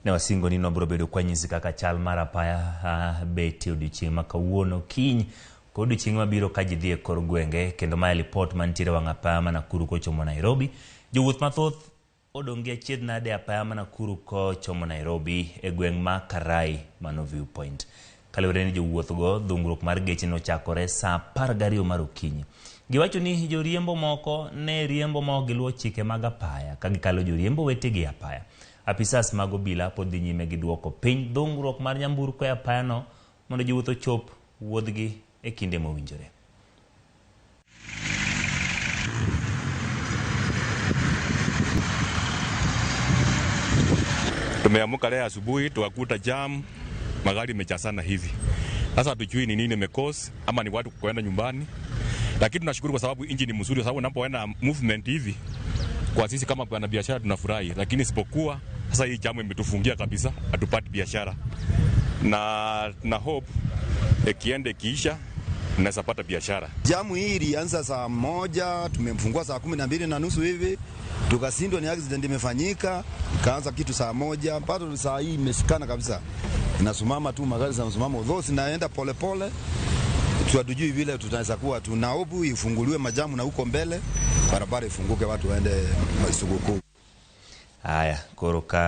ne wasingo ni nobro bedo kwa nyisi kaka chal mara paya beti odiochieng' ma kawuono kiny kod odiochieng' mabiro ka ji dhi e kor gwenge kendo mae report mantiere wang' apaya ma Nakuru kochomo Nairobi. Jowuoth mathoth odong' gi achiedh nade apaya ma Nakuru kochomo Nairobi e gweng' ma Karai mano Viewpoint. Kaluwore ni jowuoth go dhungruok mar geche nochakore saa 12 mar okinyi. Giwacho ni joriembo moko ne riembo ma giluwo chike mag apaya ka gikalo joriembo wetegi apaya. Apisas mag obila pod dhi nyime gi duoko piny dhungruok mar nyamburko e apaya no mondo jowuoth ochop wuodhgi e kinde mowinjore. Tumeamka leo asubuhi tukakuta jam, magari yamejazana hivi. Sasa hatujui ni nini imekosa ama ni watu kwenda nyumbani. Lakini tunashukuru kwa sababu injini ni mzuri, kwa sababu unapoenda movement hivi kwa sisi kama bwana biashara tunafurahi, lakini isipokuwa sasa hii jamu imetufungia kabisa, hatupati biashara. Na hope ikiende kiisha tunaweza pata biashara. Jamu hii ilianza saa 1, tumemfungua saa 12:30 hivi. Tukasindwa ni accident imefanyika, ikaanza kitu saa 1, mpaka saa hii imeshikana kabisa. Inasimama tu, magari zinasimama, those zinaenda polepole. Tuadujui vile tunaweza kuwa tunaobu ifunguliwe majamu na huko mbele barabara ifunguke watu waende Masugukuu. Haya, koroka